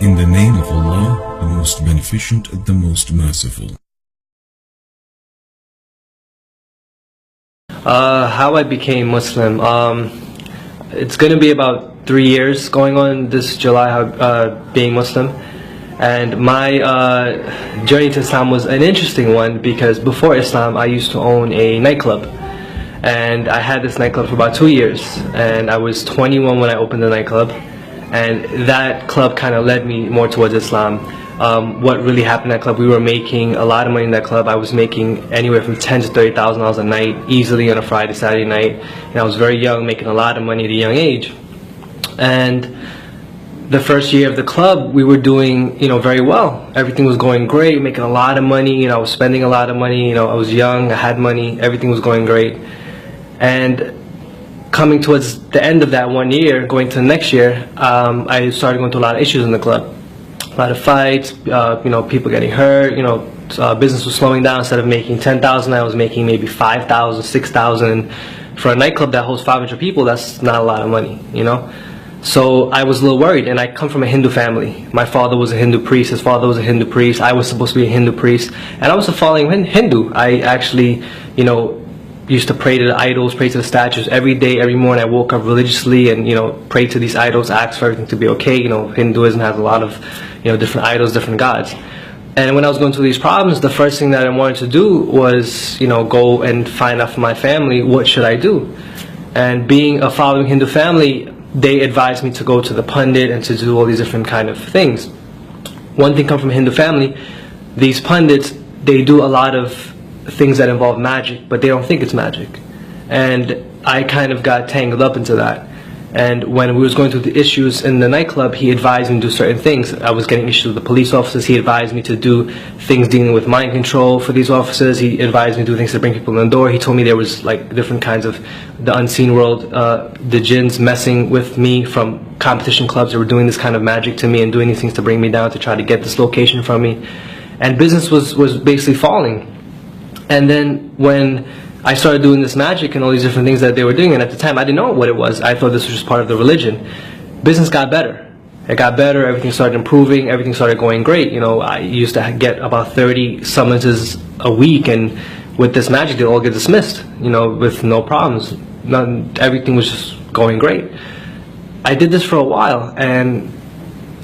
In the name of Allah, the most beneficent, the most merciful. How I became Muslim. It's going to be about 3 years going on this July, being Muslim. And my journey to Islam was an interesting one, because before Islam I used to own a nightclub. And I had this nightclub for about 2 years. And I was 21 when I opened the nightclub. And that club kind of led me more towards Islam. What really happened in that club, we were making a lot of money in that club. I was making anywhere from $10,000 to $30,000 a night, easily on a Friday, Saturday night. And I was very young, making a lot of money at a young age. And the first year of the club, we were doing, very well. Everything was going great, making a lot of money. I was spending a lot of money. I was young, I had money, everything was going great. And coming towards the end of that 1 year, going to the next year, I started going through a lot of issues in the club. A lot of fights, people getting hurt, business was slowing down. Instead of making $10,000, I was making maybe $5,000, $6,000. For a nightclub that holds 500 people, that's not a lot of money, So I was a little worried, and I come from a Hindu family. My father was a Hindu priest, his father was a Hindu priest, I was supposed to be a Hindu priest, and I was a following Hindu. I actually, used to pray to the idols, pray to the statues every day, every morning. I woke up religiously and pray to these idols, ask for everything to be okay. Hinduism has a lot of different idols, different gods. And when I was going through these problems, the first thing that I wanted to do was go and find out from my family, what should I do? And being a following Hindu family, they advised me to go to the pundit and to do all these different kind of things. One thing come from a Hindu family, these pundits, they do a lot of things that involve magic, but they don't think it's magic. And I kind of got tangled up into that. And when we was going through the issues in the nightclub, he advised me to do certain things. I was getting issues with the police officers. He advised me to do things dealing with mind control for these officers. He advised me to do things to bring people in the door. He told me there was like different kinds of the unseen world, the jinns messing with me from competition clubs that were doing this kind of magic to me and doing these things to bring me down to try to get this location from me. And business was basically falling. And then when I started doing this magic and all these different things that they were doing, and at the time I didn't know what it was. I thought this was just part of the religion. Business got better. It got better, everything started improving, everything started going great. I used to get about 30 summonses a week, and with this magic they'd all get dismissed, with no problems. Everything was just going great. I did this for a while, and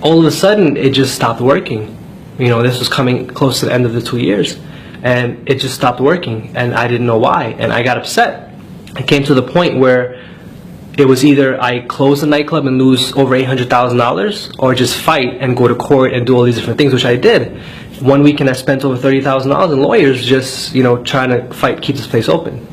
all of a sudden it just stopped working. This was coming close to the end of the 2 years. And it just stopped working, and I didn't know why, and I got upset. It came to the point where it was either I close the nightclub and lose over $800,000, or just fight and go to court and do all these different things, which I did. One weekend I spent over $30,000 in lawyers just, trying to fight, keep this place open.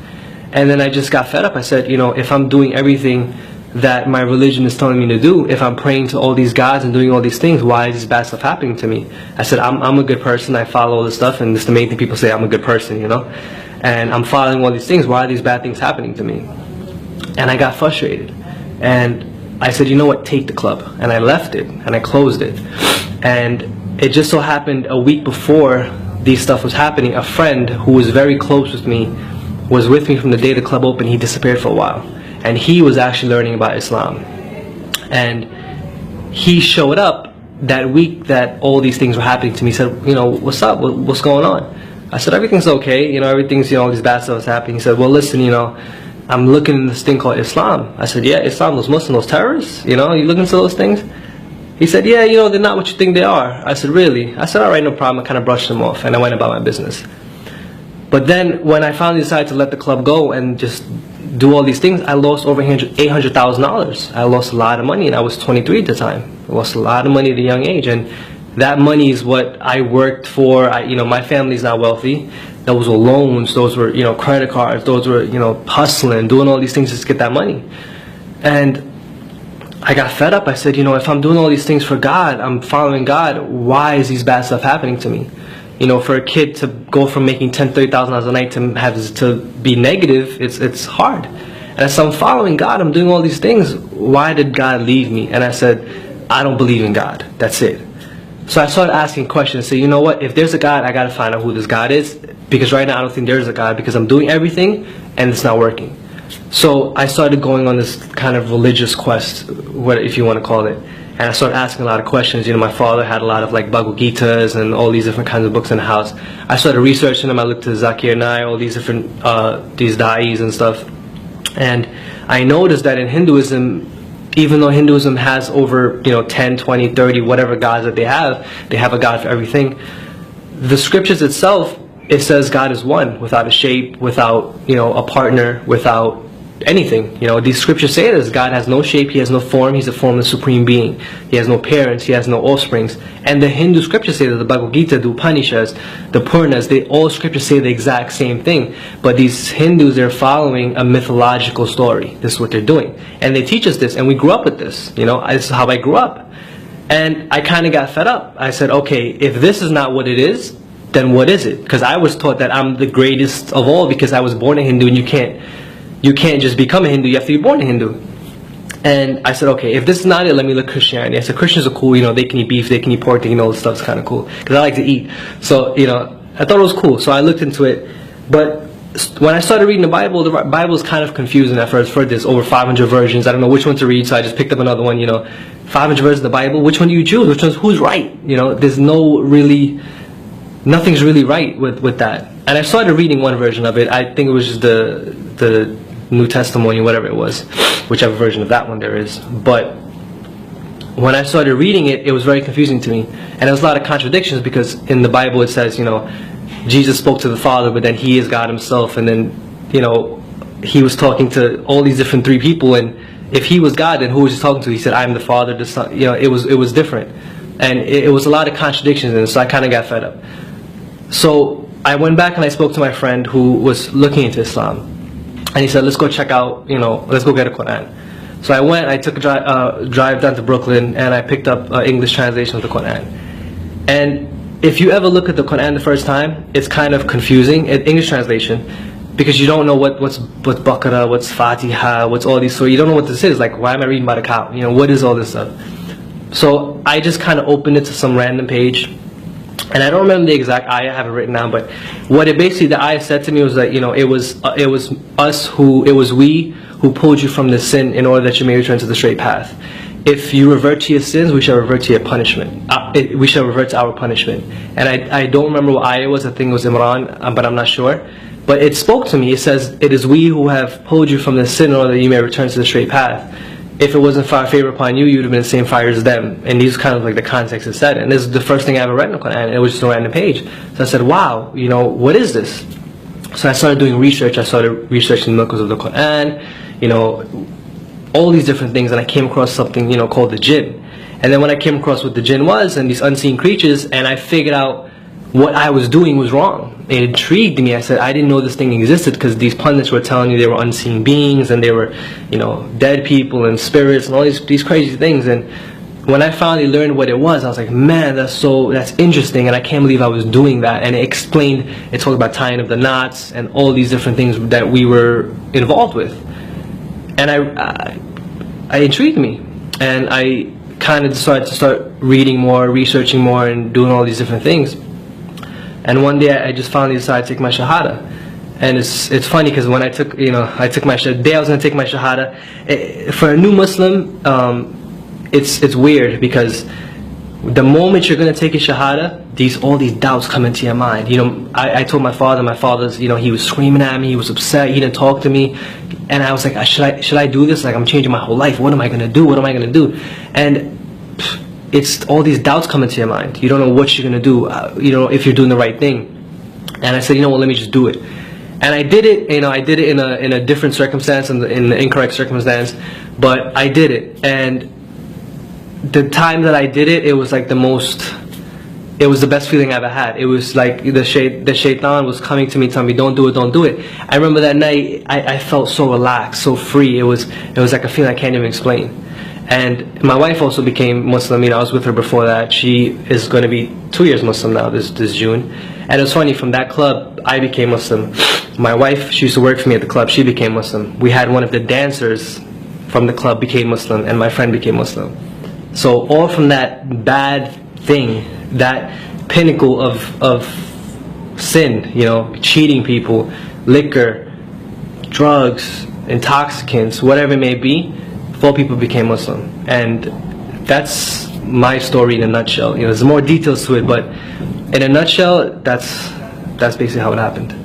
And then I just got fed up. I said, if I'm doing everything that my religion is telling me to do, if I'm praying to all these gods and doing all these things, why is this bad stuff happening to me? I said, I'm a good person, I follow all this stuff, and it's the main thing people say, I'm a good person, and I'm following all these things, why are these bad things happening to me? And I got frustrated, and I said, you know what, take the club. And I left it, and I closed it. And it just so happened a week before these stuff was happening, a friend who was very close with me was with me from the day the club opened. He disappeared for a while. And he was actually learning about Islam. And he showed up that week that all these things were happening to me. He said, what's up? What's going on? I said, everything's okay. Everything's, all these bad stuff is happening. He said, well, listen, I'm looking into this thing called Islam. I said, yeah, Islam, those Muslims, those terrorists, you looking into those things? He said, yeah, they're not what you think they are. I said, really? I said, all right, no problem. I kind of brushed them off, and I went about my business. But then when I finally decided to let the club go and just do all these things, I lost over $800,000. I lost a lot of money, and I was 23 at the time. I lost a lot of money at a young age, and that money is what I worked for. My family's not wealthy. Those were loans, those were credit cards, those were hustling, doing all these things just to get that money. And I got fed up. I said, if I'm doing all these things for God, I'm following God, why is these bad stuff happening to me? For a kid to go from making $10,000, $30,000 a night to be negative, it's hard. And I said, I'm following God, I'm doing all these things. Why did God leave me? And I said, I don't believe in God. That's it. So I started asking questions. So you know what? If there's a God, I got to find out who this God is. Because right now I don't think there's a God, because I'm doing everything and it's not working. So I started going on this kind of religious quest, if you want to call it. and I started asking a lot of questions. You know, my father had a lot of like Bhagavad Gitas and all these different kinds of books in the house. I started researching them. I looked at Zakir Naik, all these different these da'is and stuff, and I noticed that in Hinduism, even though Hinduism has over 10, 20, 30, whatever gods that they have a god for everything. The scriptures itself, it says God is one, without a shape, without a partner, without anything. These scriptures say this: God has no shape, He has no form, He's a formless supreme being. He has no parents, He has no offsprings. And the Hindu scriptures say that, the Bhagavad Gita, the Upanishads, the Puranas, all scriptures say the exact same thing. But these Hindus, they're following a mythological story. This is what they're doing, and they teach us this, and we grew up with this. This is how I grew up. And I kind of got fed up. I said, okay, if this is not what it is, then what is it? Because I was taught that I'm the greatest of all because I was born a Hindu, and you can't just become a Hindu, you have to be born a Hindu. And I said, okay, if this is not it, let me look at Christianity. I said, Christians are cool, they can eat beef, they can eat pork, they can eat all this stuff's kind of cool. Because I like to eat. So, I thought it was cool. So I looked into it. But when I started reading the Bible is kind of confusing at first. There's over 500 versions. I don't know which one to read, so I just picked up another one, 500 versions of the Bible. Which one do you choose? Who's right? There's nothing's really right with that. And I started reading one version of it. I think it was just the New Testimony, whatever it was, whichever version of that one there is. But when I started reading it, it was very confusing to me, and there was a lot of contradictions, because in the Bible it says, Jesus spoke to the Father, but then He is God Himself, and then He was talking to all these different three people, and if He was God, then who was He talking to? He said, I am the Father, the Son. It was different, and it was a lot of contradictions, and so I kind of got fed up. So I went back and I spoke to my friend who was looking into Islam. And he said, let's go check out, let's go get a Quran. So I went, I took a drive down to Brooklyn, and I picked up English translation of the Quran. And if you ever look at the Quran the first time, it's kind of confusing, English translation, because you don't know what's Baqarah, what's Fatiha, what's all these, so you don't know what this is. Like, why am I reading WABARAKAATUH? What is all this stuff? So I just kind of opened it to some random page. And I don't remember the exact ayah, I have it written down, but what it basically, the ayah said to me was that, it was we who pulled you from the sin in order that you may return to the straight path. If you revert to your sins, we shall revert to your punishment. We shall revert to our punishment. And I don't remember what ayah it was, I think it was Imran, but I'm not sure. But it spoke to me, it says, it is we who have pulled you from the sin in order that you may return to the straight path. If it wasn't for our favor upon you, you would have been in the same fire as them. And these are kind of like the context it said. And this is the first thing I ever read in the Quran, and it was just a random page. So I said, wow, what is this? So I started doing research. I started researching the miracles of the Quran, all these different things, and I came across something, called the jinn. And then when I came across what the jinn was, and these unseen creatures, and I figured out what I was doing was wrong. It intrigued me. I said, I didn't know this thing existed, because these pundits were telling you they were unseen beings, and they were, dead people and spirits and all these crazy things. And when I finally learned what it was, I was like, man, that's interesting, and I can't believe I was doing that. And it talked about tying up the knots and all these different things that we were involved with. And I intrigued me, and I kind of decided to start reading more, researching more, and doing all these different things. And one day I just finally decided to take my Shahada. And it's funny, because when I took my Shahada, the day I was going to take my Shahada, for a new Muslim, it's weird, because the moment you're going to take a Shahada, all these doubts come into your mind. I told my father's, he was screaming at me, he was upset, he didn't talk to me. And I was like, should I do this? Like, I'm changing my whole life. What am I going to do? What am I going to do? And it's all these doubts come into your mind. You don't know what you're going to do, if you're doing the right thing. And I said, let me just do it. And I did it, I did it in a different circumstance, in the incorrect circumstance, but I did it. And the time that I did it, it was like it was the best feeling I ever had. It was like the shaitan was coming to me, telling me, don't do it, don't do it. I remember that night, I felt so relaxed, so free. It was like a feeling I can't even explain. And my wife also became Muslim. I was with her before that. She is going to be 2 years Muslim now, this June. And it's funny, from that club, I became Muslim. My wife, she used to work for me at the club, she became Muslim. We had one of the dancers from the club became Muslim, and my friend became Muslim. So all from that bad thing, that pinnacle of sin, cheating people, liquor, drugs, intoxicants, whatever it may be, 4 people became Muslim. And that's my story in a nutshell. You know, there's more details to it, but in a nutshell, that's basically how it happened.